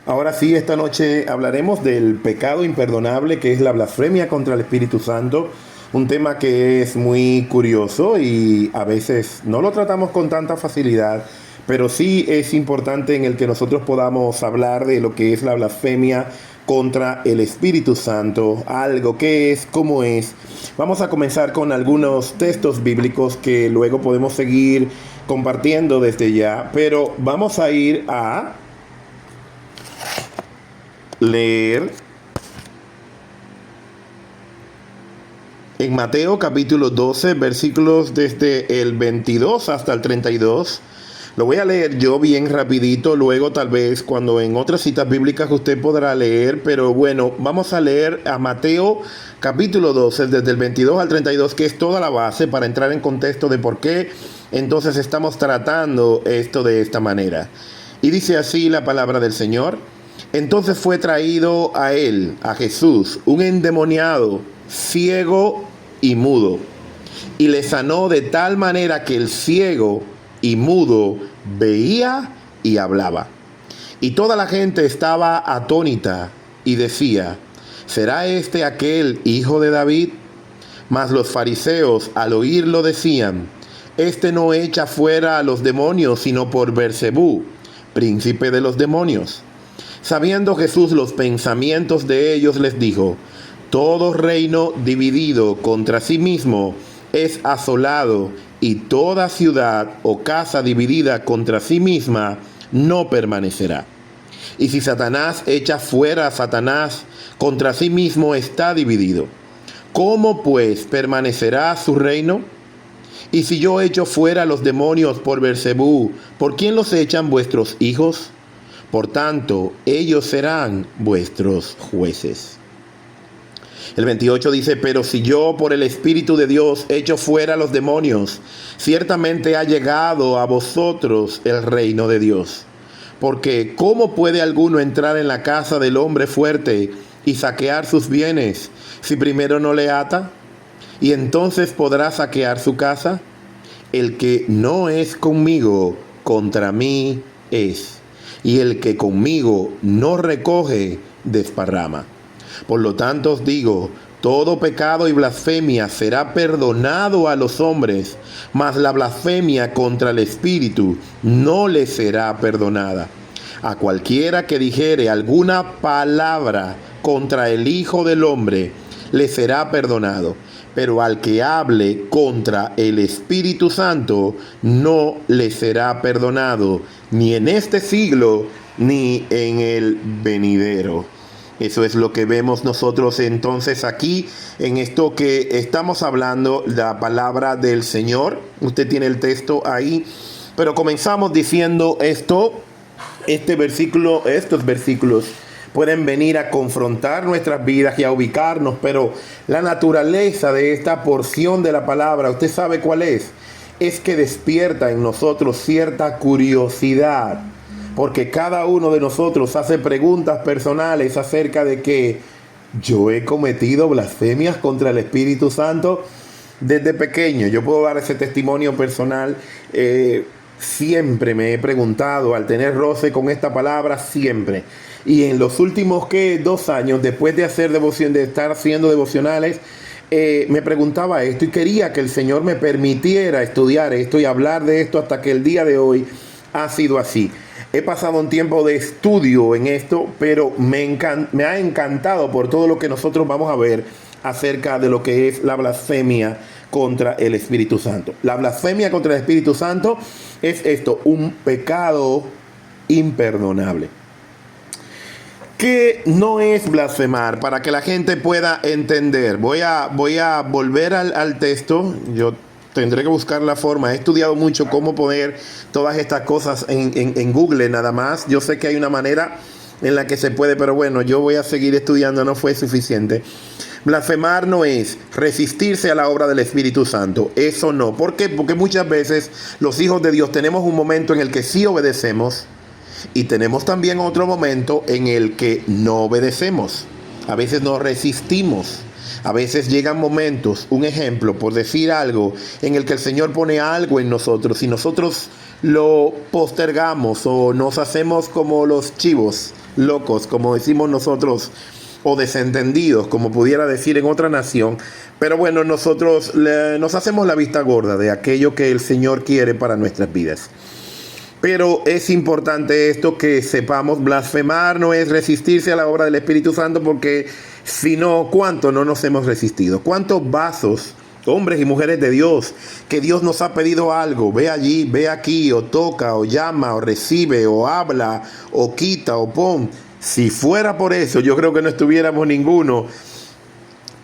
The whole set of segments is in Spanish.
Ahora sí, esta noche hablaremos del pecado imperdonable que es la blasfemia contra el Espíritu Santo, un tema que es muy curioso y a veces no lo tratamos con tanta facilidad, pero sí es importante en el que nosotros podamos hablar de lo que es la blasfemia contra el Espíritu Santo, algo que es, cómo es. Vamos a comenzar con algunos textos bíblicos que luego podemos seguir compartiendo desde ya, pero vamos a ir a leer en Mateo capítulo 12, versículos desde el 22 hasta el 32. Lo voy a leer yo bien rapidito, luego tal vez cuando en otras citas bíblicas usted podrá leer, pero bueno, vamos a leer a Mateo capítulo 12, desde el 22 al 32, que es toda la base para entrar en contexto de por qué entonces estamos tratando esto de esta manera. Y dice así la palabra del Señor. Entonces fue traído a él, a Jesús, un endemoniado, ciego y mudo, y le sanó de tal manera que el ciego y mudo veía y hablaba. Y toda la gente estaba atónita y decía: ¿será este aquel hijo de David? Mas los fariseos al oírlo decían: este no echa fuera a los demonios, sino por Beelzebú, príncipe de los demonios. Sabiendo Jesús los pensamientos de ellos, les dijo: todo reino dividido contra sí mismo es asolado, y toda ciudad o casa dividida contra sí misma no permanecerá. Y si Satanás echa fuera a Satanás, contra sí mismo está dividido. ¿Cómo pues permanecerá su reino? Y si yo echo fuera a los demonios por Beelzebú, ¿por quién los echan vuestros hijos? Por tanto, ellos serán vuestros jueces. El 28 dice: pero si yo por el Espíritu de Dios echo fuera a los demonios, ciertamente ha llegado a vosotros el reino de Dios. Porque ¿cómo puede alguno entrar en la casa del hombre fuerte y saquear sus bienes si primero no le ata? ¿Y entonces podrá saquear su casa? El que no es conmigo, contra mí es. Y el que conmigo no recoge, desparrama. Por lo tanto os digo, todo pecado y blasfemia será perdonado a los hombres, mas la blasfemia contra el Espíritu no le será perdonada. A cualquiera que dijere alguna palabra contra el Hijo del Hombre, le será perdonado. Pero al que hable contra el Espíritu Santo, no le será perdonado, ni en este siglo, ni en el venidero. Eso es lo que vemos nosotros entonces aquí, en esto que estamos hablando, la palabra del Señor. Usted tiene el texto ahí, pero comenzamos diciendo esto, estos versículos pueden venir a confrontar nuestras vidas y a ubicarnos, pero la naturaleza de esta porción de la palabra, ¿usted sabe cuál es? Es que despierta en nosotros cierta curiosidad, porque cada uno de nosotros hace preguntas personales acerca de que yo he cometido blasfemias contra el Espíritu Santo desde pequeño. Yo puedo dar ese testimonio personal. Siempre me he preguntado, al tener roce con esta palabra, siempre. Y en los últimos 2 años, después de hacer devoción, de estar haciendo devocionales, me preguntaba esto y quería que el Señor me permitiera estudiar esto y hablar de esto hasta que el día de hoy ha sido así. He pasado un tiempo de estudio en esto, pero me ha encantado por todo lo que nosotros vamos a ver acerca de lo que es la blasfemia contra el Espíritu Santo. La blasfemia contra el Espíritu Santo es esto, un pecado imperdonable. ¿Qué no es blasfemar? Para que la gente pueda entender. Voy a volver al texto. Yo tendré que buscar la forma. He estudiado mucho cómo poner todas estas cosas en Google nada más. Yo sé que hay una manera en la que se puede, pero bueno, yo voy a seguir estudiando, no fue suficiente. Blasfemar no es resistirse a la obra del Espíritu Santo. Eso no. ¿Por qué? Porque muchas veces los hijos de Dios tenemos un momento en el que sí obedecemos y tenemos también otro momento en el que no obedecemos. A veces nos resistimos. A veces llegan momentos, un ejemplo, por decir algo, en el que el Señor pone algo en nosotros y nosotros lo postergamos o nos hacemos como los chivos locos, como decimos nosotros, o desentendidos, como pudiera decir en otra nación. Pero bueno, nosotros nos hacemos la vista gorda de aquello que el Señor quiere para nuestras vidas. Pero es importante esto que sepamos: blasfemar no es resistirse a la obra del Espíritu Santo, porque si no, ¿cuánto no nos hemos resistido? ¿Cuántos vasos, hombres y mujeres de Dios, que Dios nos ha pedido algo, ve allí, ve aquí, o toca, o llama, o recibe, o habla, o quita, o pon? Si fuera por eso, yo creo que no estuviéramos ninguno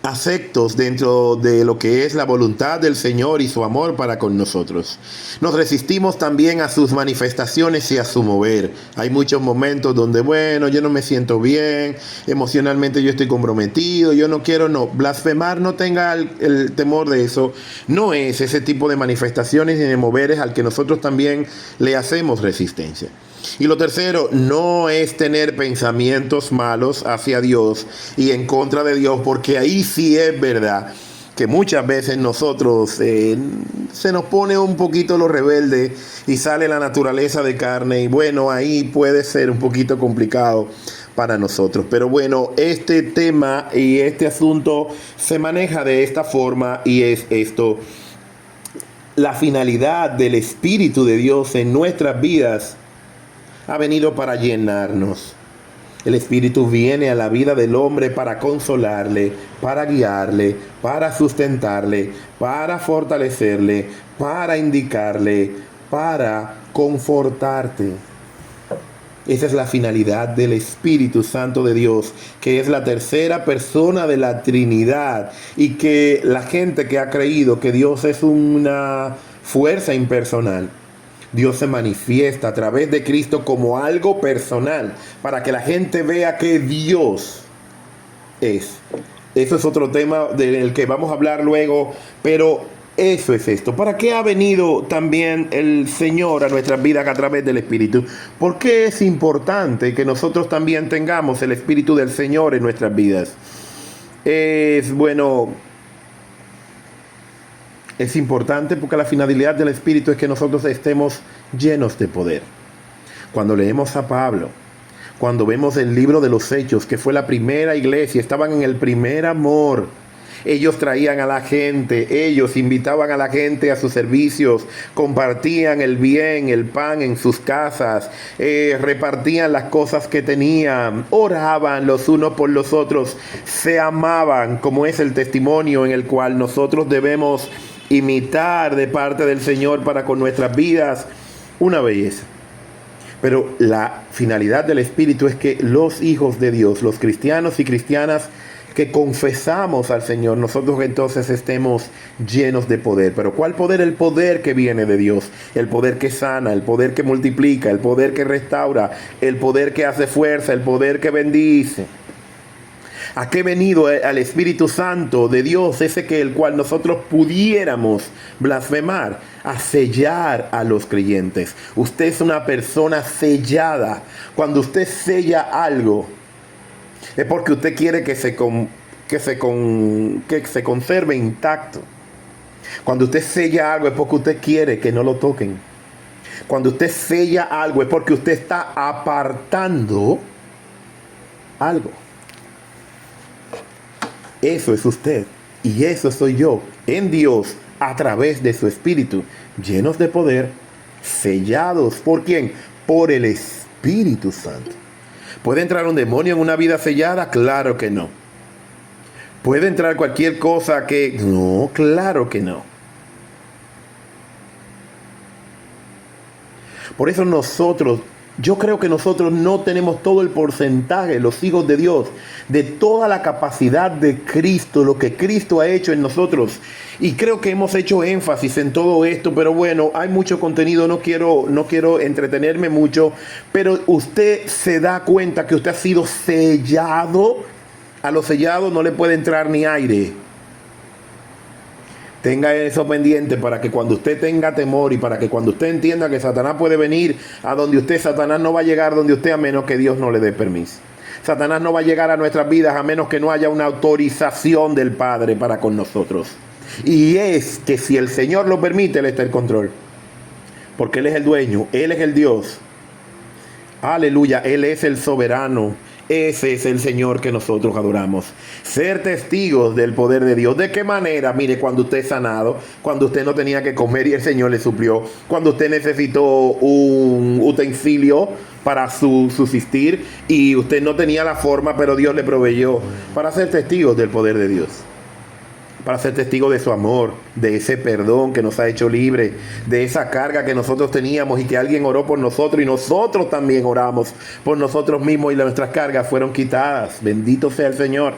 afectos dentro de lo que es la voluntad del Señor y su amor para con nosotros. Nos resistimos también a sus manifestaciones y a su mover. Hay muchos momentos donde, bueno, yo no me siento bien, emocionalmente yo estoy comprometido, yo no quiero, no. Blasfemar, no tenga el temor de eso. No es ese tipo de manifestaciones ni de moveres al que nosotros también le hacemos resistencia. Y lo tercero, no es tener pensamientos malos hacia Dios y en contra de Dios, porque ahí sí es verdad que muchas veces nosotros se nos pone un poquito lo rebelde y sale la naturaleza de carne, y bueno, ahí puede ser un poquito complicado para nosotros. Pero bueno, este tema y este asunto se maneja de esta forma, y es esto: la finalidad del Espíritu de Dios en nuestras vidas ha venido para llenarnos. El Espíritu viene a la vida del hombre para consolarle, para guiarle, para sustentarle, para fortalecerle, para indicarle, para confortarte. Esa es la finalidad del Espíritu Santo de Dios, que es la tercera persona de la Trinidad, y que la gente que ha creído que Dios es una fuerza impersonal, Dios se manifiesta a través de Cristo como algo personal, para que la gente vea que Dios es. Eso es otro tema del que vamos a hablar luego, pero eso es esto. ¿Para qué ha venido también el Señor a nuestras vidas a través del Espíritu? ¿Por qué es importante que nosotros también tengamos el Espíritu del Señor en nuestras vidas? Es importante porque la finalidad del Espíritu es que nosotros estemos llenos de poder. Cuando leemos a Pablo, cuando vemos el libro de los Hechos, que fue la primera iglesia, estaban en el primer amor. Ellos traían a la gente, ellos invitaban a la gente a sus servicios, compartían el bien, el pan en sus casas, repartían las cosas que tenían, oraban los unos por los otros, se amaban, como es el testimonio en el cual nosotros debemos imitar de parte del Señor para con nuestras vidas. Una belleza. Pero la finalidad del Espíritu es que los hijos de Dios, los cristianos y cristianas que confesamos al Señor, nosotros entonces estemos llenos de poder. ¿Pero cuál poder? El poder que viene de Dios, el poder que sana, el poder que multiplica, el poder que restaura, el poder que hace fuerza, el poder que bendice. ¿A qué ha venido al Espíritu Santo de Dios, ese que el cual nosotros pudiéramos blasfemar? A sellar a los creyentes. Usted es una persona sellada. Cuando usted sella algo, es porque usted quiere que se conserve intacto. Cuando usted sella algo, es porque usted quiere que no lo toquen. Cuando usted sella algo, es porque usted está apartando algo. Eso es usted y eso soy yo en Dios a través de su Espíritu, llenos de poder, sellados. ¿Por quién? Por el Espíritu Santo. ¿Puede entrar un demonio en una vida sellada? Claro que no. ¿Puede entrar cualquier cosa que...? No, claro que no. Por eso yo creo que nosotros no tenemos todo el porcentaje, los hijos de Dios, de toda la capacidad de Cristo, lo que Cristo ha hecho en nosotros. Y creo que hemos hecho énfasis en todo esto, pero bueno, hay mucho contenido, no quiero entretenerme mucho, pero usted se da cuenta que usted ha sido sellado. A los sellados no le puede entrar ni aire. Tenga eso pendiente para que cuando usted tenga temor y para que cuando usted entienda que Satanás puede venir a donde usted, Satanás no va a llegar donde usted a menos que Dios no le dé permiso. Satanás no va a llegar a nuestras vidas a menos que no haya una autorización del Padre para con nosotros. Y es que si el Señor lo permite, Él está en control. porque Él es el dueño, Él es el Dios. Aleluya, Él es el soberano. Ese es el Señor que nosotros adoramos. Ser testigos del poder de Dios. ¿De qué manera? Mire, cuando usted es sanado, cuando usted no tenía que comer y el Señor le suplió, cuando usted necesitó un utensilio para subsistir y usted no tenía la forma, pero Dios le proveyó, para ser testigos del poder de Dios. Para ser testigo de su amor, de ese perdón que nos ha hecho libre, de esa carga que nosotros teníamos y que alguien oró por nosotros y nosotros también oramos por nosotros mismos y nuestras cargas fueron quitadas. Bendito sea el Señor.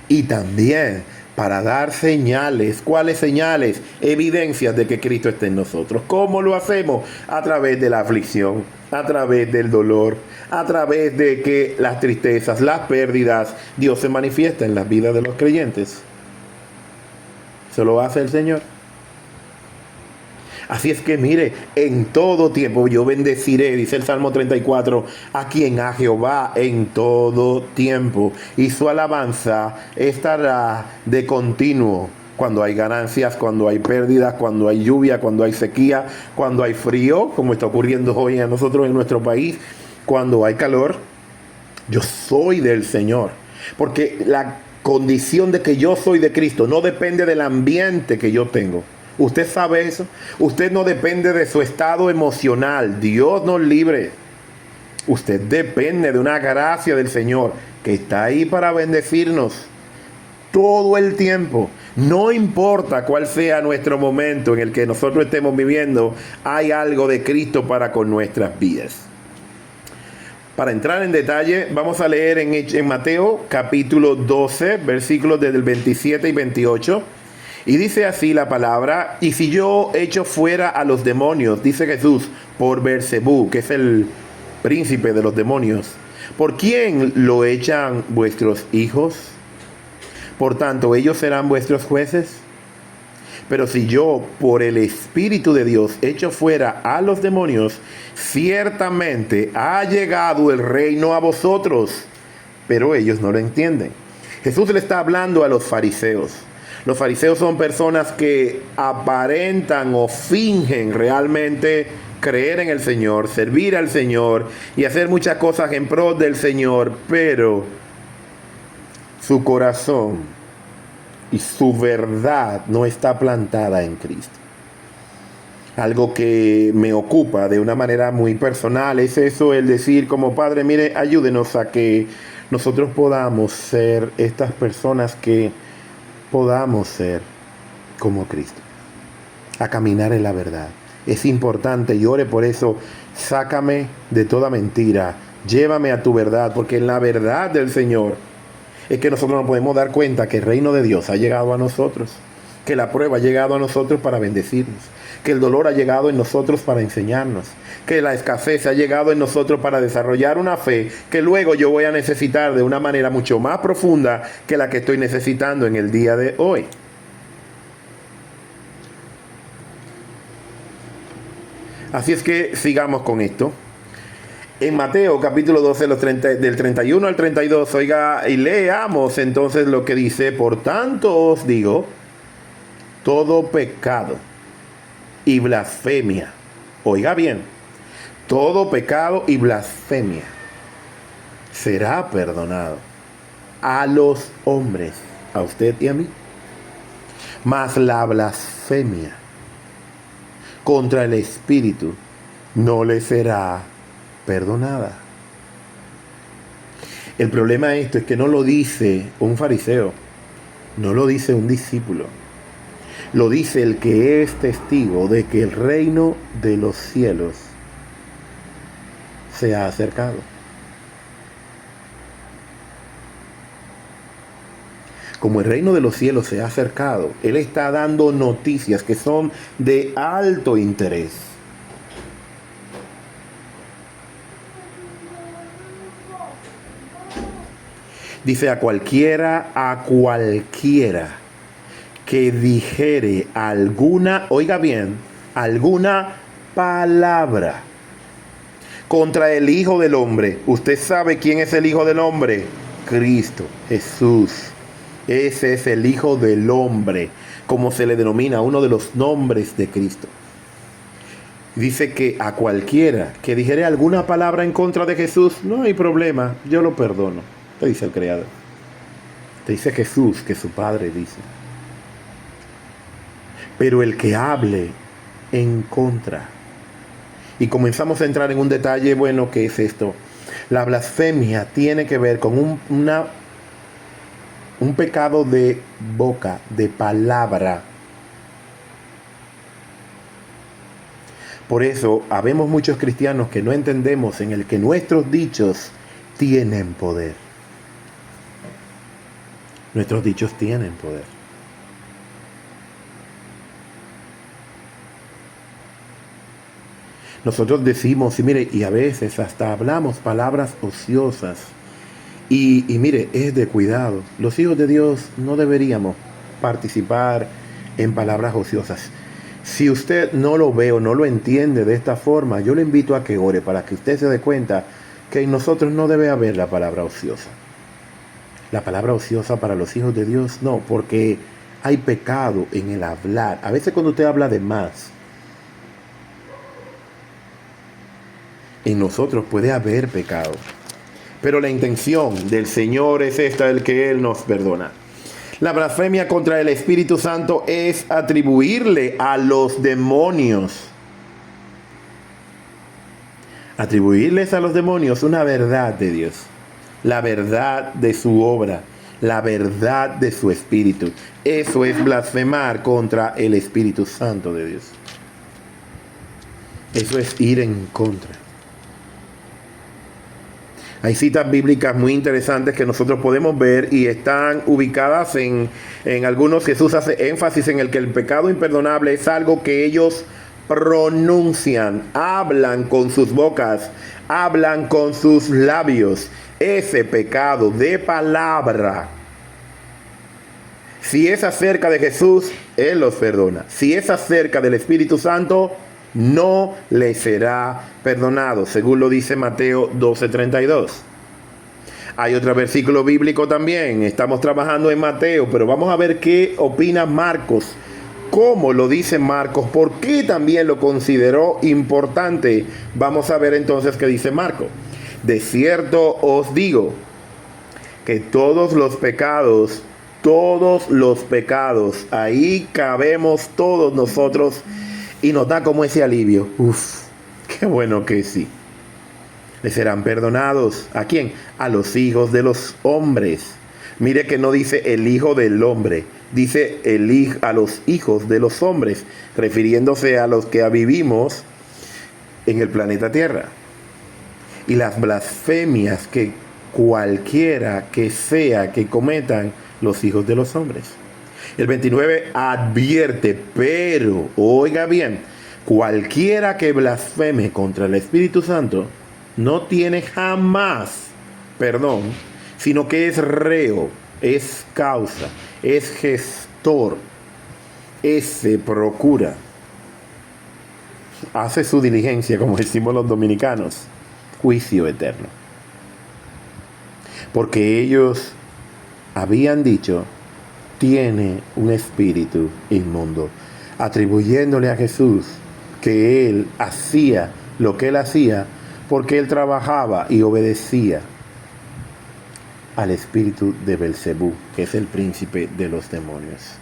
Y también para dar señales. ¿Cuáles señales? Evidencias de que Cristo está en nosotros. ¿Cómo lo hacemos? A través de la aflicción, a través del dolor, a través de que las tristezas, las pérdidas, Dios se manifiesta en las vidas de los creyentes. Eso lo hace el Señor. Así es que mire, en todo tiempo yo bendeciré, dice el Salmo 34, a quien a Jehová en todo tiempo, y su alabanza estará de continuo. Cuando hay ganancias, cuando hay pérdidas, cuando hay lluvia, cuando hay sequía, cuando hay frío, como está ocurriendo hoy a nosotros en nuestro país, cuando hay calor, yo soy del Señor. Porque la condición de que yo soy de Cristo no depende del ambiente que yo tengo. ¿Usted sabe eso? Usted no depende de su estado emocional. Dios nos libre. Usted depende de una gracia del Señor que está ahí para bendecirnos todo el tiempo. No importa cuál sea nuestro momento en el que nosotros estemos viviendo, hay algo de Cristo para con nuestras vidas. Para entrar en detalle, vamos a leer en Mateo capítulo 12, versículos desde el 27 y 28. Y dice así la palabra: y si yo echo fuera a los demonios, dice Jesús, por Beelzebú, que es el príncipe de los demonios, ¿por quién lo echan vuestros hijos? Por tanto, ellos serán vuestros jueces. Pero si yo, por el Espíritu de Dios, echo fuera a los demonios, ciertamente ha llegado el reino a vosotros. Pero ellos no lo entienden. Jesús le está hablando a los fariseos. Los fariseos son personas que aparentan o fingen realmente creer en el Señor, servir al Señor y hacer muchas cosas en pro del Señor, pero su corazón y su verdad no está plantada en Cristo. Algo que me ocupa de una manera muy personal es eso, el decir como Padre, mire, ayúdenos a que nosotros podamos ser estas personas que podamos ser como Cristo, a caminar en la verdad. Es importante, y ore por eso, sácame de toda mentira, llévame a tu verdad, porque en la verdad del Señor es que nosotros nos podemos dar cuenta que el reino de Dios ha llegado a nosotros, que la prueba ha llegado a nosotros para bendecirnos, que el dolor ha llegado en nosotros para enseñarnos, que la escasez ha llegado en nosotros para desarrollar una fe que luego yo voy a necesitar de una manera mucho más profunda que la que estoy necesitando en el día de hoy. Así es que sigamos con esto. En Mateo capítulo 12, del 31 al 32, oiga, y leamos entonces lo que dice: por tanto os digo, todo pecado y blasfemia, oiga bien, todo pecado y blasfemia será perdonado a los hombres, a usted y a mí, mas la blasfemia contra el Espíritu no le será perdonada. El problema de esto es que no lo dice un fariseo, no lo dice un discípulo, lo dice el que es testigo de que el reino de los cielos se ha acercado. Como el reino de los cielos se ha acercado, Él está dando noticias que son de alto interés. Dice: a cualquiera que dijere alguna, oiga bien, alguna palabra contra el Hijo del Hombre. ¿Usted sabe quién es el Hijo del Hombre? Cristo, Jesús. Ese es el Hijo del Hombre, como se le denomina, uno de los nombres de Cristo. Dice que a cualquiera que dijere alguna palabra en contra de Jesús, no hay problema, yo lo perdono. Te dice el Creador. Te dice Jesús, que su Padre dice. Pero el que hable en contra. Y comenzamos a entrar en un detalle, bueno, ¿qué es esto? La blasfemia tiene que ver con un pecado de boca, de palabra. Por eso, habemos muchos cristianos que no entendemos en el que nuestros dichos tienen poder. Nuestros dichos tienen poder. Nosotros decimos, y mire, y a veces hasta hablamos palabras ociosas. Y mire, es de cuidado. Los hijos de Dios no deberíamos participar en palabras ociosas. Si usted no lo ve o no lo entiende de esta forma, yo le invito a que ore para que usted se dé cuenta que en nosotros no debe haber la palabra ociosa. La palabra ociosa para los hijos de Dios no, porque hay pecado en el hablar. A veces cuando usted habla de más, en nosotros puede haber pecado. Pero la intención del Señor es esta, el que Él nos perdona. La blasfemia contra el Espíritu Santo es atribuirle a los demonios. Atribuirles a los demonios una verdad de Dios. La verdad de su obra. La verdad de su Espíritu. Eso es blasfemar contra el Espíritu Santo de Dios. Eso es ir en contra. Hay citas bíblicas muy interesantes que nosotros podemos ver y están ubicadas en algunos. Jesús hace énfasis en el que el pecado imperdonable es algo que ellos pronuncian, hablan con sus bocas, hablan con sus labios. Ese pecado de palabra, si es acerca de Jesús, Él los perdona. Si es acerca del Espíritu Santo, no le será perdonado, según lo dice Mateo 12:32. Hay otro versículo bíblico también. Estamos trabajando en Mateo, pero vamos a ver qué opina Marcos. ¿Cómo lo dice Marcos? ¿Por qué también lo consideró importante? Vamos a ver entonces qué dice Marcos. De cierto os digo que todos los pecados, ahí cabemos todos nosotros. Y nos da como ese alivio. Uf, qué bueno que sí. Le serán perdonados. ¿A quién? A los hijos de los hombres. Mire que no dice el hijo del hombre. Dice a los hijos de los hombres. Refiriéndose a los que vivimos en el planeta Tierra. Y las blasfemias que cualquiera que sea que cometan los hijos de los hombres. El 29 advierte, pero, oiga bien, cualquiera que blasfeme contra el Espíritu Santo no tiene jamás perdón, sino que es reo, es causa, es gestor, se procura, hace su diligencia, como decimos los dominicanos, juicio eterno. Porque ellos habían dicho, tiene un espíritu inmundo, atribuyéndole a Jesús que Él hacía lo que Él hacía porque Él trabajaba y obedecía al espíritu de Belcebú, que es el príncipe de los demonios.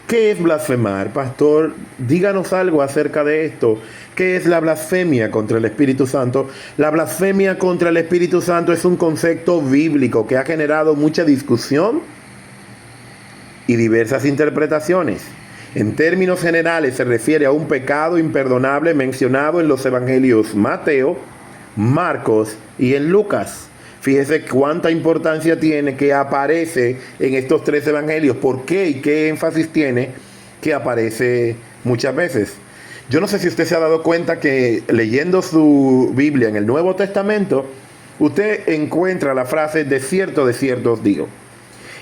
¿Qué es blasfemar, pastor? Díganos algo acerca de esto. ¿Qué es la blasfemia contra el Espíritu Santo? La blasfemia contra el Espíritu Santo es un concepto bíblico que ha generado mucha discusión y diversas interpretaciones. En términos generales se refiere a un pecado imperdonable mencionado en los evangelios Mateo, Marcos y en Lucas. Fíjese cuánta importancia tiene que aparece en estos tres evangelios. ¿Por qué y qué énfasis tiene que aparece muchas veces? Yo no sé si usted se ha dado cuenta que leyendo su Biblia en el Nuevo Testamento, usted encuentra la frase de cierto os digo.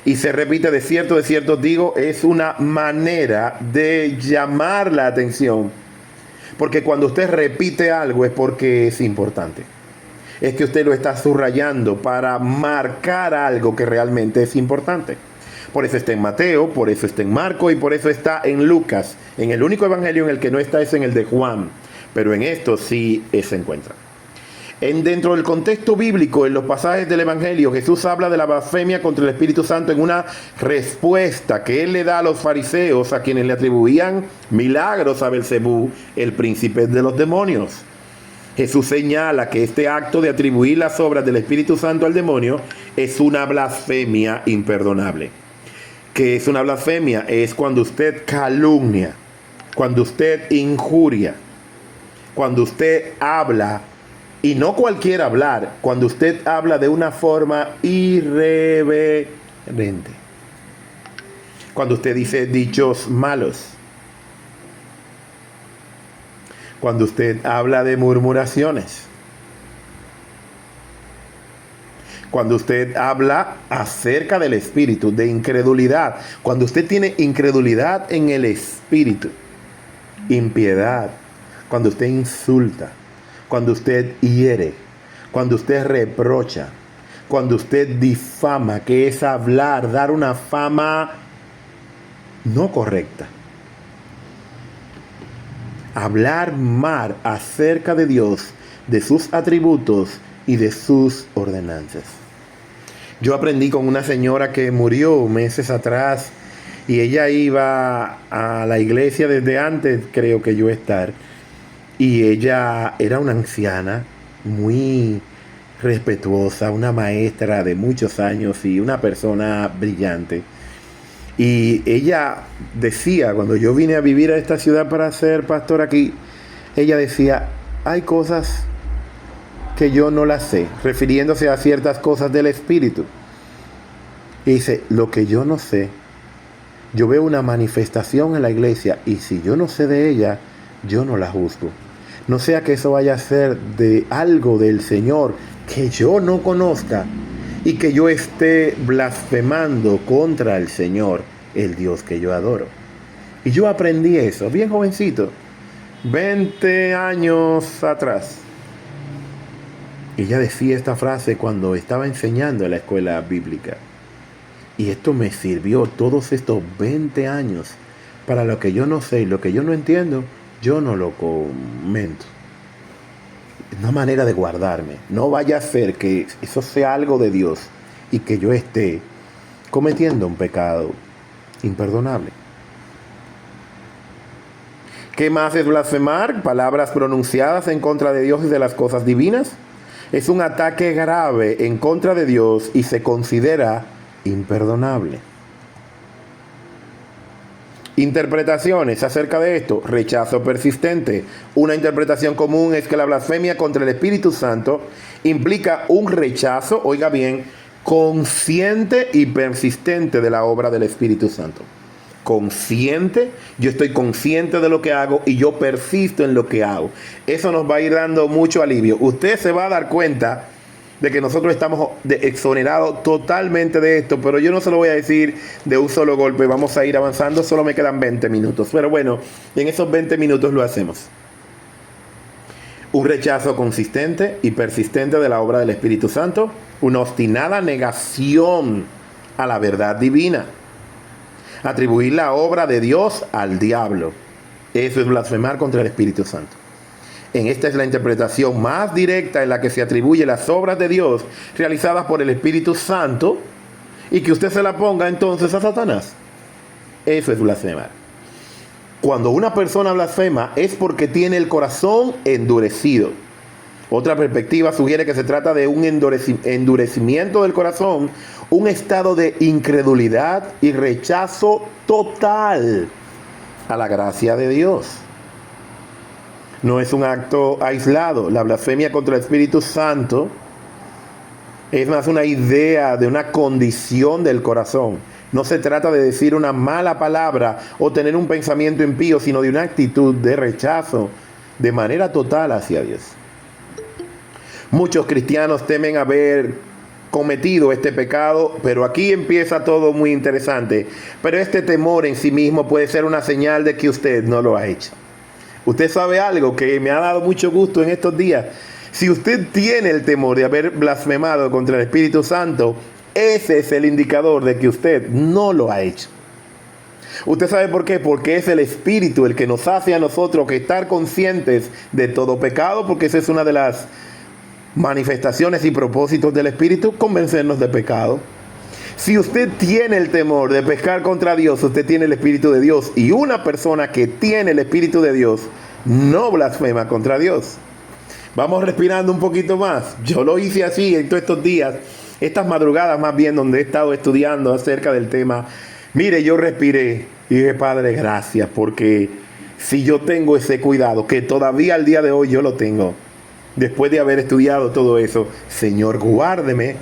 Y se repite de cierto os digo, es una manera de llamar la atención. Porque cuando usted repite algo es porque es importante. Es que usted lo está subrayando para marcar algo que realmente es importante. Por eso está en Mateo, por eso está en Marcos y por eso está en Lucas. En el único evangelio en el que no está es en el de Juan. pero en esto sí se encuentra. Dentro del contexto bíblico, en los pasajes del Evangelio, Jesús habla de la blasfemia contra el Espíritu Santo en una respuesta que él le da a los fariseos, a quienes le atribuían milagros a Belcebú, el príncipe de los demonios. Jesús señala que este acto de atribuir las obras del Espíritu Santo al demonio es una blasfemia imperdonable. ¿Qué es una blasfemia? Es cuando usted calumnia, cuando usted injuria, cuando usted habla. Y no cualquier hablar, cuando usted habla de una forma irreverente. Cuando usted dice dichos malos. Cuando usted habla de murmuraciones. Cuando usted habla acerca del espíritu, de incredulidad. Cuando usted tiene incredulidad en el espíritu. Impiedad. Cuando usted insulta. Cuando usted hiere, cuando usted reprocha, cuando usted difama, que es hablar, dar una fama no correcta. Hablar mal acerca de Dios, de sus atributos y de sus ordenanzas. Yo aprendí con una señora que murió meses atrás y ella iba a la iglesia desde antes, creo que yo estar. Y ella era una anciana muy respetuosa, una maestra de muchos años y una persona brillante. Y ella decía, cuando yo vine a vivir a esta ciudad para ser pastor aquí, ella decía, hay cosas que yo no las sé, refiriéndose a ciertas cosas del espíritu. Y dice, lo que yo no sé, yo veo una manifestación en la iglesia y si yo no sé de ella, yo no la juzgo. No sea que eso vaya a ser de algo del Señor que yo no conozca y que yo esté blasfemando contra el Señor, el Dios que yo adoro. Y yo aprendí eso, bien jovencito, 20 años atrás. Ella decía esta frase cuando estaba enseñando en la escuela bíblica. Y esto me sirvió todos estos 20 años para lo que yo no sé y lo que yo no entiendo. Yo no lo comento. Es una manera de guardarme. No vaya a ser que eso sea algo de Dios y que yo esté cometiendo un pecado imperdonable. ¿Qué más es blasfemar? Palabras pronunciadas en contra de Dios y de las cosas divinas. Es un ataque grave en contra de Dios y se considera imperdonable. Interpretaciones acerca de esto. Rechazo persistente. Una interpretación común es que la blasfemia contra el Espíritu Santo implica un rechazo, oiga bien, consciente y persistente de la obra del Espíritu Santo. Consciente, yo estoy consciente de lo que hago y yo persisto en lo que hago. Eso nos va a ir dando mucho alivio. Usted se va a dar cuenta de que nosotros estamos exonerados totalmente de esto, pero yo no se lo voy a decir de un solo golpe. Vamos a ir avanzando, solo me quedan 20 minutos, pero bueno, en esos 20 minutos lo hacemos. Un rechazo consistente y persistente de la obra del Espíritu Santo, una obstinada negación a la verdad divina, atribuir la obra de Dios al diablo. Eso es blasfemar contra el Espíritu Santo. Esta es la interpretación más directa en la que se atribuye las obras de Dios realizadas por el Espíritu Santo y que usted se la ponga entonces a Satanás. Eso es blasfemar. Cuando una persona blasfema es porque tiene el corazón endurecido. Otra perspectiva sugiere que se trata de un endurecimiento del corazón, un estado de incredulidad y rechazo total a la gracia de Dios. No es un acto aislado. La blasfemia contra el Espíritu Santo es más una idea de una condición del corazón. No se trata de decir una mala palabra o tener un pensamiento impío, sino de una actitud de rechazo de manera total hacia Dios. Muchos cristianos temen haber cometido este pecado, pero aquí empieza todo muy interesante. Pero este temor en sí mismo puede ser una señal de que usted no lo ha hecho. Usted sabe algo que me ha dado mucho gusto en estos días. Si usted tiene el temor de haber blasfemado contra el Espíritu Santo, ese es el indicador de que usted no lo ha hecho. ¿Usted sabe por qué? Porque es el Espíritu el que nos hace a nosotros que estar conscientes de todo pecado, porque esa es una de las manifestaciones y propósitos del Espíritu, convencernos de pecado. Si usted tiene el temor de pecar contra Dios, usted tiene el Espíritu de Dios. Y una persona que tiene el Espíritu de Dios no blasfema contra Dios. Vamos respirando un poquito más. Yo lo hice así en todos estos días, estas madrugadas más bien, donde he estado estudiando acerca del tema. Mire, yo respiré y dije, Padre, gracias, porque si yo tengo ese cuidado, que todavía al día de hoy yo lo tengo, después de haber estudiado todo eso, Señor, guárdeme,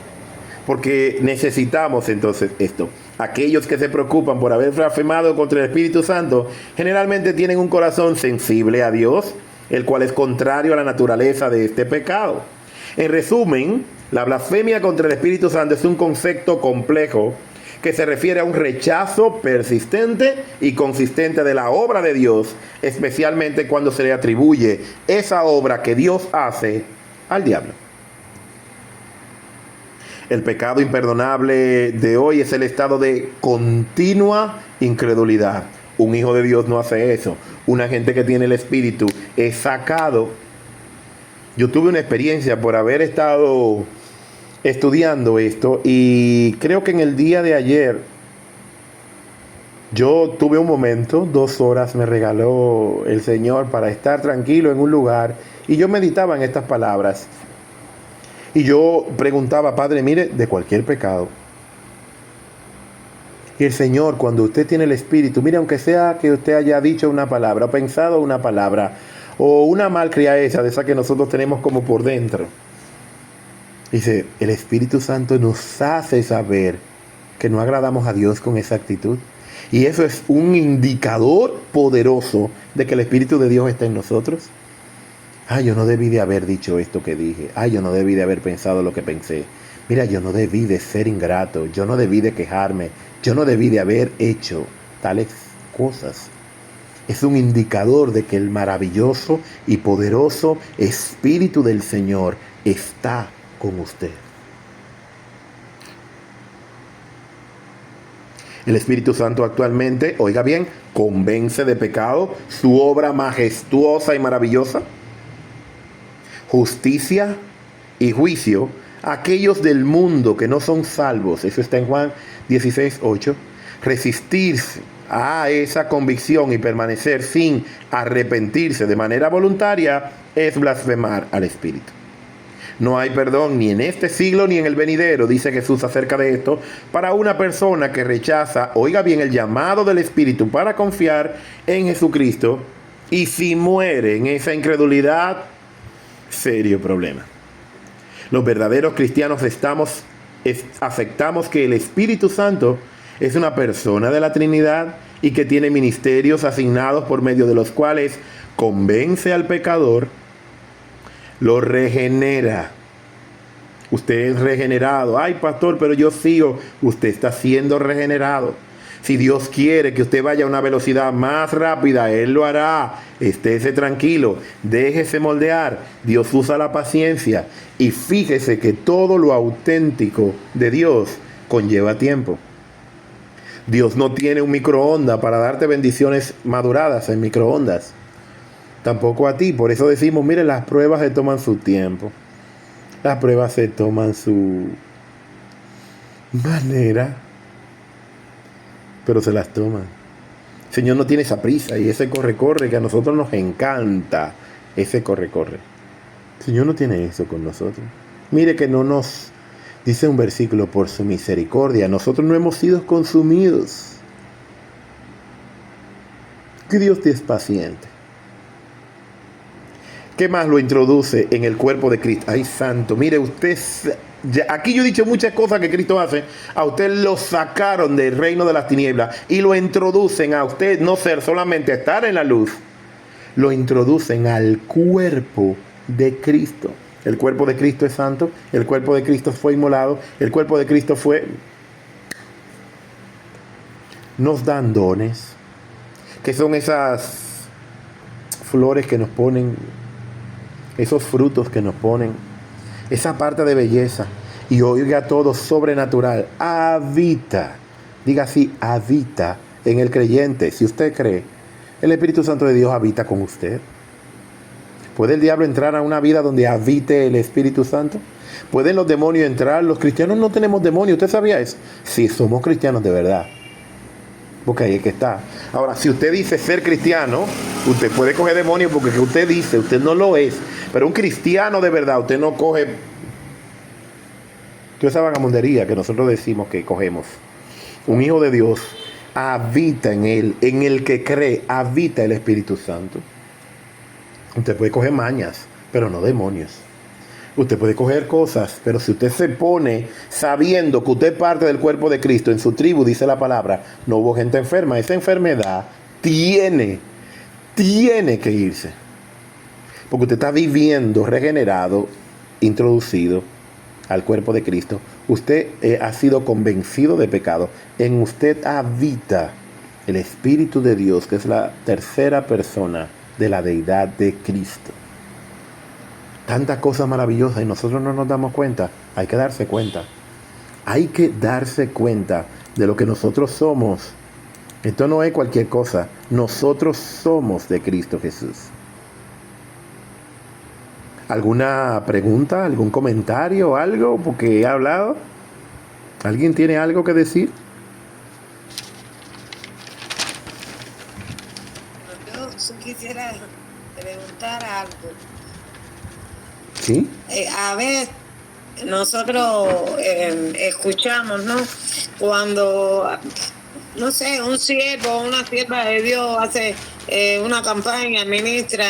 porque necesitamos entonces esto. Aquellos que se preocupan por haber blasfemado contra el Espíritu Santo, generalmente tienen un corazón sensible a Dios, el cual es contrario a la naturaleza de este pecado. En resumen, la blasfemia contra el Espíritu Santo es un concepto complejo que se refiere a un rechazo persistente y consistente de la obra de Dios, especialmente cuando se le atribuye esa obra que Dios hace al diablo. El pecado imperdonable de hoy es el estado de continua incredulidad. Un hijo de Dios no hace eso. Una gente que tiene el Espíritu es sacado. Yo tuve una experiencia por haber estado estudiando esto y creo que en el día de ayer yo tuve un momento, 2 horas me regaló el Señor para estar tranquilo en un lugar y yo meditaba en estas palabras. Y yo preguntaba, Padre, mire, de cualquier pecado. Y el Señor, cuando usted tiene el Espíritu, mire, aunque sea que usted haya dicho una palabra, o pensado una palabra, o una malcriadeza de esa que nosotros tenemos como por dentro. Dice, el Espíritu Santo nos hace saber que no agradamos a Dios con esa actitud. Y eso es un indicador poderoso de que el Espíritu de Dios está en nosotros. Yo no debí de haber dicho esto que dije. Yo no debí de haber pensado lo que pensé. Mira, yo no debí de ser ingrato. Yo no debí de quejarme. Yo no debí de haber hecho tales cosas. Es un indicador de que el maravilloso y poderoso Espíritu del Señor está con usted. El Espíritu Santo actualmente, oiga bien, convence de pecado, su obra majestuosa y maravillosa, justicia y juicio a aquellos del mundo que no son salvos. Eso está en Juan 16:8. Resistirse a esa convicción y permanecer sin arrepentirse de manera voluntaria es blasfemar al Espíritu. No hay perdón ni en este siglo ni en el venidero, dice Jesús acerca de esto, para una persona que rechaza, oiga bien, el llamado del Espíritu para confiar en Jesucristo, y si muere en esa incredulidad, serio problema. Los verdaderos cristianos aceptamos que el Espíritu Santo es una persona de la Trinidad y que tiene ministerios asignados por medio de los cuales convence al pecador, lo regenera. Usted es regenerado. Ay, pastor, pero yo sigo. Usted está siendo regenerado. Si Dios quiere que usted vaya a una velocidad más rápida, Él lo hará. Estése tranquilo, déjese moldear. Dios usa la paciencia. Y fíjese que todo lo auténtico de Dios conlleva tiempo. Dios no tiene un microondas para darte bendiciones maduradas en microondas. Tampoco a ti. Por eso decimos, mire, las pruebas se toman su tiempo. Las pruebas se toman su manera, pero se las toman. El Señor no tiene esa prisa y ese corre-corre que a nosotros nos encanta. Ese corre-corre. El Señor no tiene eso con nosotros. Mire que no nos, dice un versículo, por su misericordia, nosotros no hemos sido consumidos. Que Dios te es paciente. ¿Qué más lo introduce en el cuerpo de Cristo? Ay, santo, mire usted, aquí yo he dicho muchas cosas que Cristo hace. A usted lo sacaron del reino de las tinieblas y lo introducen a usted, no ser solamente estar en la luz, lo introducen al cuerpo de Cristo. El cuerpo de Cristo es santo, el cuerpo de Cristo fue inmolado, el cuerpo de Cristo nos dan dones, que son esas flores que nos ponen, esos frutos que nos ponen, esa parte de belleza. Y oiga todo sobrenatural, habita, diga así, habita en el creyente, si usted cree, el Espíritu Santo de Dios habita con usted. ¿Puede el diablo entrar a una vida donde habite el Espíritu Santo? ¿Pueden los demonios entrar? Los cristianos no tenemos demonios. ¿Usted sabía eso? Sí, somos cristianos de verdad. Porque ahí es que está. Ahora, si usted dice ser cristiano, usted puede coger demonios porque usted dice, usted no lo es. Pero un cristiano de verdad, usted no coge toda esa vagamundería que nosotros decimos que cogemos. Un hijo de Dios habita en él, en el que cree, habita el Espíritu Santo. Usted puede coger mañas, pero no demonios. Usted puede coger cosas, pero si usted se pone sabiendo que usted es parte del cuerpo de Cristo, en su tribu dice la palabra, no hubo gente enferma. Esa enfermedad tiene que irse. Porque usted está viviendo regenerado, introducido al cuerpo de Cristo. Usted ha sido convencido de pecado. En usted habita el Espíritu de Dios, que es la tercera persona de la deidad de Cristo. Tantas cosas maravillosas y nosotros no nos damos cuenta. Hay que darse cuenta. Hay que darse cuenta de lo que nosotros somos. Esto no es cualquier cosa. Nosotros somos de Cristo Jesús. ¿Alguna pregunta? ¿Algún comentario? ¿Algo? Porque he hablado. ¿Alguien tiene algo que decir? Yo quisiera preguntar algo. ¿Sí? A ver, nosotros escuchamos, ¿no? Cuando, no sé, un siervo o una sierva de Dios hace una campaña, ministra,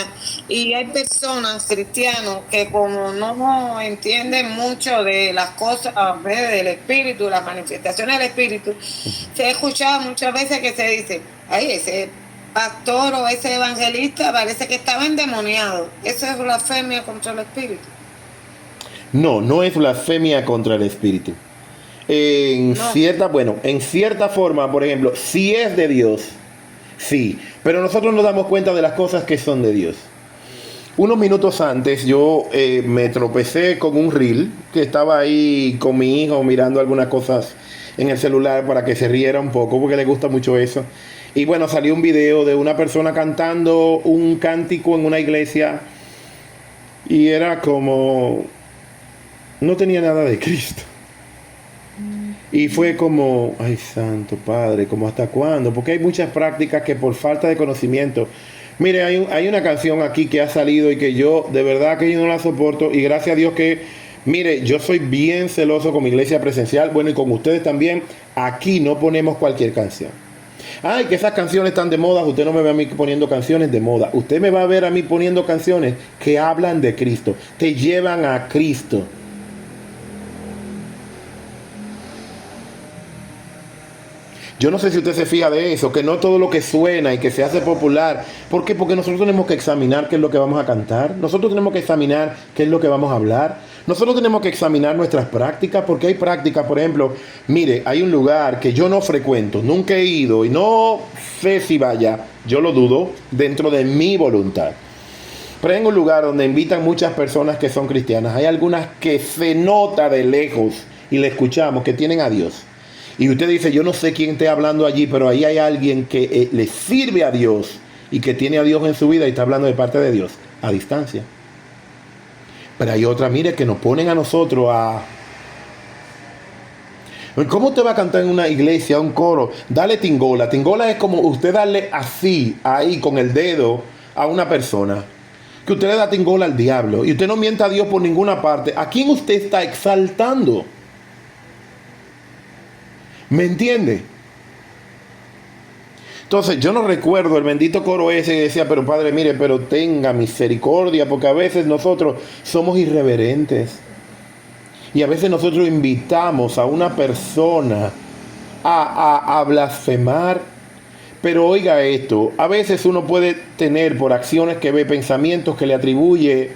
y hay personas cristianos que como no entienden mucho de las cosas del Espíritu, las manifestaciones del Espíritu, se ha escuchado muchas veces que se dice, ay, ese pastor o ese evangelista parece que estaba endemoniado. Eso es blasfemia contra el Espíritu. No, no es blasfemia contra el Espíritu. En cierta forma, por ejemplo, si es de Dios, sí, pero nosotros nos damos cuenta de las cosas que son de Dios. Unos minutos antes yo me tropecé con un reel que estaba ahí con mi hijo mirando algunas cosas en el celular para que se riera un poco porque le gusta mucho eso. Y bueno, salió un video de una persona cantando un cántico en una iglesia y era como... no tenía nada de Cristo. Y fue como, ay santo padre, como hasta cuándo, porque hay muchas prácticas que por falta de conocimiento. Mire, hay una canción aquí que ha salido y que yo de verdad que yo no la soporto y gracias a Dios que, mire, yo soy bien celoso con mi iglesia presencial, bueno y con ustedes también, aquí no ponemos cualquier canción. Ay, que esas canciones están de moda, usted no me ve a mí poniendo canciones de moda, usted me va a ver a mí poniendo canciones que hablan de Cristo, te llevan a Cristo. Yo no sé si usted se fija de eso, que no todo lo que suena y que se hace popular. ¿Por qué? Porque nosotros tenemos que examinar qué es lo que vamos a cantar. Nosotros tenemos que examinar qué es lo que vamos a hablar. Nosotros tenemos que examinar nuestras prácticas, porque hay prácticas, por ejemplo, mire, hay un lugar que yo no frecuento, nunca he ido y no sé si vaya, yo lo dudo, dentro de mi voluntad. Pero en un lugar donde invitan muchas personas que son cristianas, hay algunas que se nota de lejos y le escuchamos que tienen a Dios. Y usted dice, yo no sé quién esté hablando allí, pero ahí hay alguien que le sirve a Dios y que tiene a Dios en su vida y está hablando de parte de Dios, a distancia. Pero hay otra, mire, que nos ponen a nosotros a... ¿Cómo usted va a cantar en una iglesia, un coro? Dale tingola. Tingola es como usted darle así, ahí, con el dedo a una persona. Que usted le da tingola al diablo y usted no mienta a Dios por ninguna parte. ¿A quién usted está exaltando? ¿Me entiende? Entonces yo no recuerdo el bendito coro ese que decía, pero padre, mire, pero tenga misericordia, porque a veces nosotros somos irreverentes. Y a veces nosotros invitamos a una persona a blasfemar. Pero oiga esto, a veces uno puede tener por acciones que ve, pensamientos que le atribuye.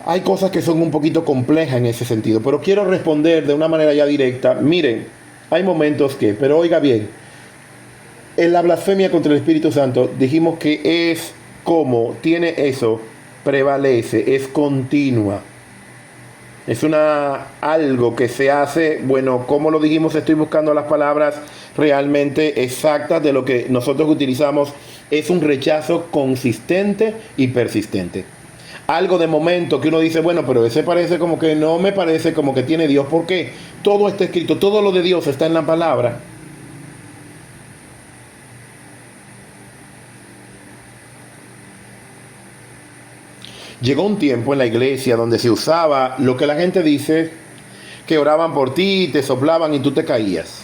Hay cosas que son un poquito complejas en ese sentido, pero quiero responder de una manera ya directa. Miren, hay momentos que, pero oiga bien, en la blasfemia contra el Espíritu Santo dijimos que es como, tiene eso, prevalece, es continua. Es algo que se hace, bueno, como lo dijimos, estoy buscando las palabras realmente exactas de lo que nosotros utilizamos. Es un rechazo consistente y persistente. Algo de momento que uno dice, bueno, pero ese parece como que no me parece como que tiene Dios. ¿Por qué? Todo está escrito, todo lo de Dios está en la palabra. Llegó un tiempo en la iglesia donde se usaba lo que la gente dice, que oraban por ti, te soplaban y tú te caías.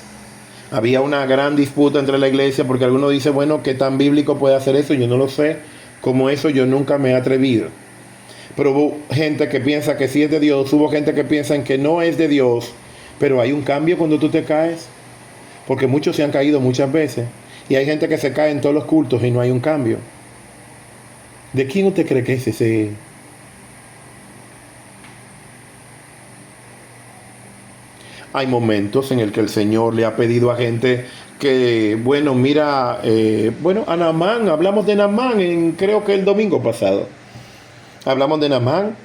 Había una gran disputa entre la iglesia porque algunos dicen, bueno, ¿qué tan bíblico puede hacer eso? Yo no lo sé, como eso yo nunca me he atrevido. Pero hubo gente que piensa que sí es de Dios, hubo gente que piensa en que no es de Dios, pero hay un cambio cuando tú te caes, porque muchos se han caído muchas veces, y hay gente que se cae en todos los cultos y no hay un cambio. ¿De quién usted cree que es ese? Hay momentos en el que el Señor le ha pedido a gente que, bueno, mira, a Naamán, hablamos de Naamán creo que el domingo pasado. Hablamos de Naamán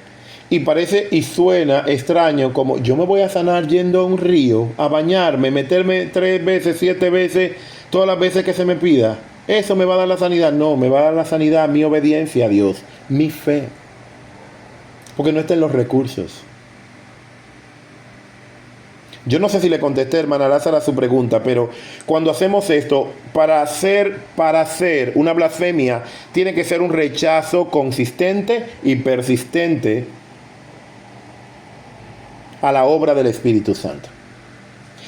y parece y suena extraño como yo me voy a sanar yendo a un río, a bañarme, meterme 3 veces, 7 veces, todas las veces que se me pida. ¿Eso me va a dar la sanidad? No, me va a dar la sanidad mi obediencia a Dios, mi fe. Porque no está en los recursos. Yo no sé si le contesté, hermana Lázara, a su pregunta, pero cuando hacemos esto, para hacer una blasfemia, tiene que ser un rechazo consistente y persistente a la obra del Espíritu Santo.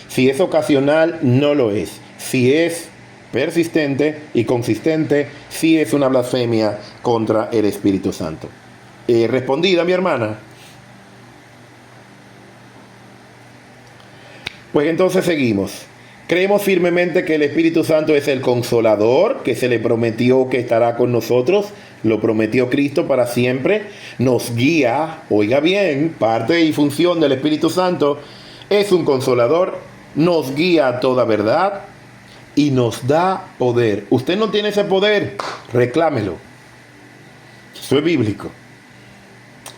Si es ocasional, no lo es. Si es persistente y consistente, sí es una blasfemia contra el Espíritu Santo. ¿Respondida, mi hermana? Pues entonces seguimos. Creemos firmemente que el Espíritu Santo es el consolador que se le prometió que estará con nosotros. Lo prometió Cristo para siempre. Nos guía, oiga bien, parte y función del Espíritu Santo es un consolador. Nos guía a toda verdad y nos da poder. Usted no tiene ese poder, reclámelo. Eso es bíblico.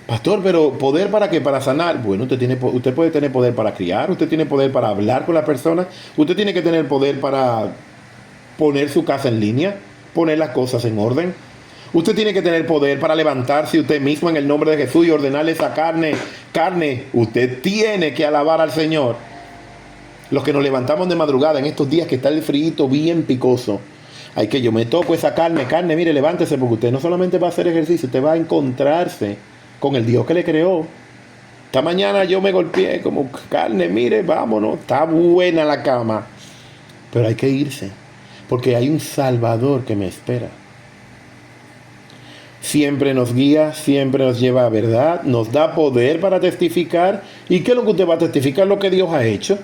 Pastor, pero ¿poder para qué? Para sanar. Bueno, usted puede tener poder para criar, usted tiene poder para hablar con la persona, usted tiene que tener poder para poner su casa en línea, poner las cosas en orden. Usted tiene que tener poder para levantarse usted mismo en el nombre de Jesús y ordenarle esa carne. Usted tiene que alabar al Señor. Los que nos levantamos de madrugada en estos días que está el frío bien picoso, hay que yo me toco esa carne, mire, levántese, porque usted no solamente va a hacer ejercicio, usted va a encontrarse con el Dios que le creó. Esta mañana yo me golpeé como carne, mire, vámonos, está buena la cama. Pero hay que irse, porque hay un Salvador que me espera. Siempre nos guía, siempre nos lleva a verdad, nos da poder para testificar. ¿Y qué es lo que usted va a testificar? Lo que Dios ha hecho.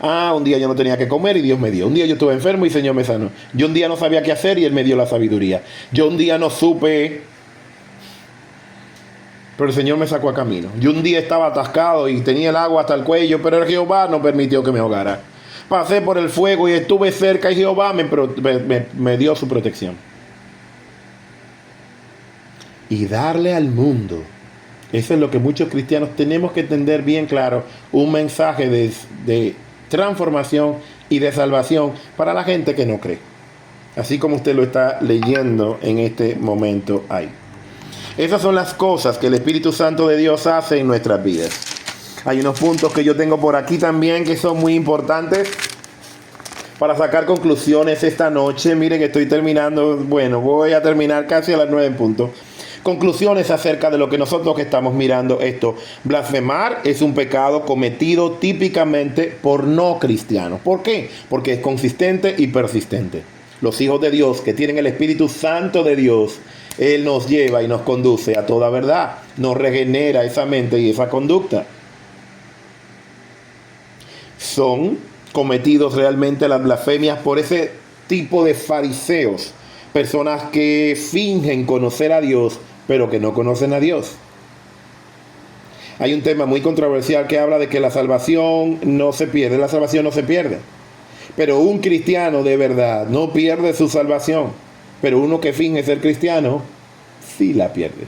Un día yo no tenía que comer y Dios me dio. Un día yo estuve enfermo y el Señor me sanó. Yo un día no sabía qué hacer y Él me dio la sabiduría. Yo un día no supe, pero el Señor me sacó a camino. Yo un día estaba atascado y tenía el agua hasta el cuello, pero el Jehová no permitió que me ahogara. Pasé por el fuego y estuve cerca y Jehová me dio su protección. Y darle al mundo. Eso es lo que muchos cristianos tenemos que entender bien claro. Un mensaje de transformación y de salvación para la gente que no cree. Así como usted lo está leyendo en este momento ahí. Esas son las cosas que el Espíritu Santo de Dios hace en nuestras vidas. Hay unos puntos que yo tengo por aquí también que son muy importantes para sacar conclusiones esta noche. Miren que estoy terminando, voy a terminar casi a las 9 en punto. Conclusiones acerca de lo que nosotros que estamos mirando esto. Blasfemar es un pecado cometido típicamente por no cristianos. ¿Por qué? Porque es consistente y persistente. Los hijos de Dios que tienen el Espíritu Santo de Dios, Él nos lleva y nos conduce a toda verdad. Nos regenera esa mente y esa conducta. Son cometidos realmente las blasfemias por ese tipo de fariseos. Personas que fingen conocer a Dios, pero que no conocen a Dios. Hay un tema muy controversial que habla de que la salvación no se pierde. La salvación no se pierde. Pero un cristiano de verdad no pierde su salvación. Pero uno que finge ser cristiano, sí la pierde.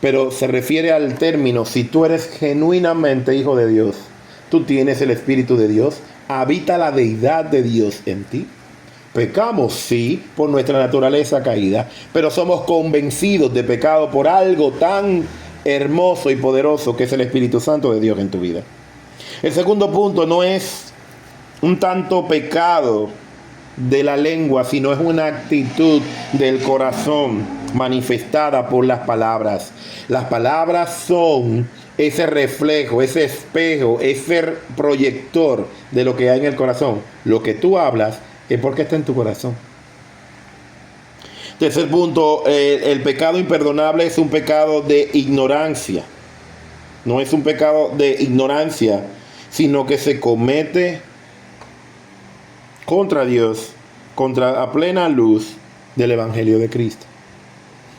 pero se refiere al término, si tú eres genuinamente hijo de Dios, tú tienes el Espíritu de Dios, habita la deidad de Dios en ti. Pecamos, sí, por nuestra naturaleza caída, pero somos convencidos de pecado por algo tan hermoso y poderoso que es el Espíritu Santo de Dios en tu vida. El segundo punto no es un tanto pecado de la lengua, sino es una actitud del corazón manifestada por las palabras. Las palabras son ese reflejo, ese espejo, ese proyector de lo que hay en el corazón. Lo que tú hablas es porque está en tu corazón. Tercer punto, el pecado imperdonable es un pecado de ignorancia. No es un pecado de ignorancia, sino que se comete contra Dios, a plena luz del Evangelio de Cristo.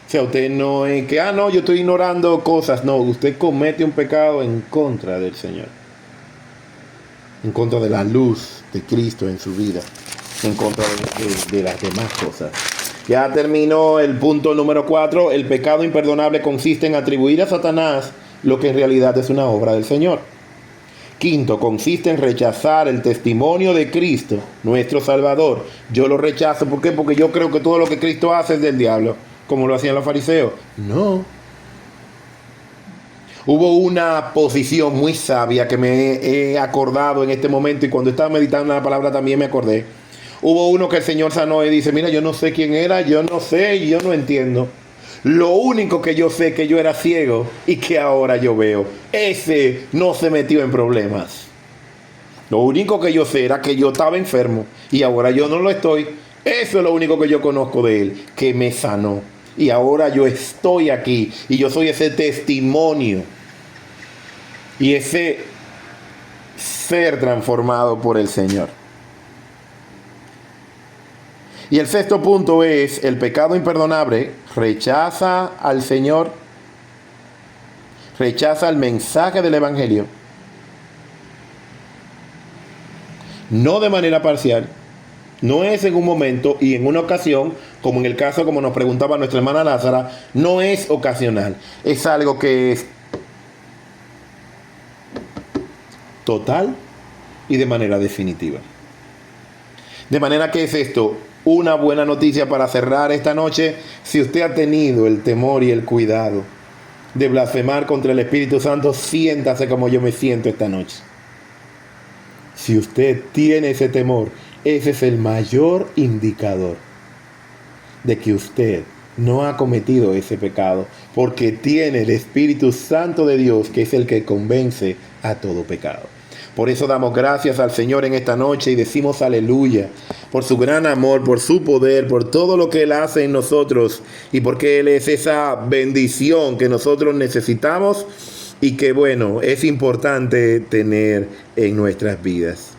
O sea, usted no es que, no, yo estoy ignorando cosas. No, usted comete un pecado en contra del Señor. En contra de la luz de Cristo en su vida. En contra de las demás cosas. Ya terminó el punto número 4. El pecado imperdonable consiste en atribuir a Satanás lo que en realidad es una obra del Señor. Quinto, consiste en rechazar el testimonio de Cristo, nuestro Salvador. Yo lo rechazo, ¿por qué? Porque yo creo que todo lo que Cristo hace es del diablo, como lo hacían los fariseos. No. Hubo una posición muy sabia que me he acordado en este momento, y cuando estaba meditando la palabra también me acordé. Hubo uno que el Señor sanó y dice, mira, yo no sé quién era, yo no sé y yo no entiendo. Lo único que yo sé es que yo era ciego y que ahora yo veo. Ese no se metió en problemas. Lo único que yo sé era que yo estaba enfermo y ahora yo no lo estoy. Eso es lo único que yo conozco de él, que me sanó. Y ahora yo estoy aquí y yo soy ese testimonio y ese ser transformado por el Señor. Y el sexto punto es, el pecado imperdonable rechaza al Señor, rechaza el mensaje del Evangelio, no de manera parcial, no es en un momento y en una ocasión, como en el caso, como nos preguntaba nuestra hermana Lázara, no es ocasional, es algo que es total y de manera definitiva. De manera que es esto una buena noticia para cerrar esta noche. Si usted ha tenido el temor y el cuidado de blasfemar contra el Espíritu Santo, siéntase como yo me siento esta noche. Si usted tiene ese temor, ese es el mayor indicador de que usted no ha cometido ese pecado, porque tiene el Espíritu Santo de Dios, que es el que convence a todo pecado. Por eso damos gracias al Señor en esta noche y decimos aleluya, por su gran amor, por su poder, por todo lo que Él hace en nosotros y porque Él es esa bendición que nosotros necesitamos y que, bueno, es importante tener en nuestras vidas.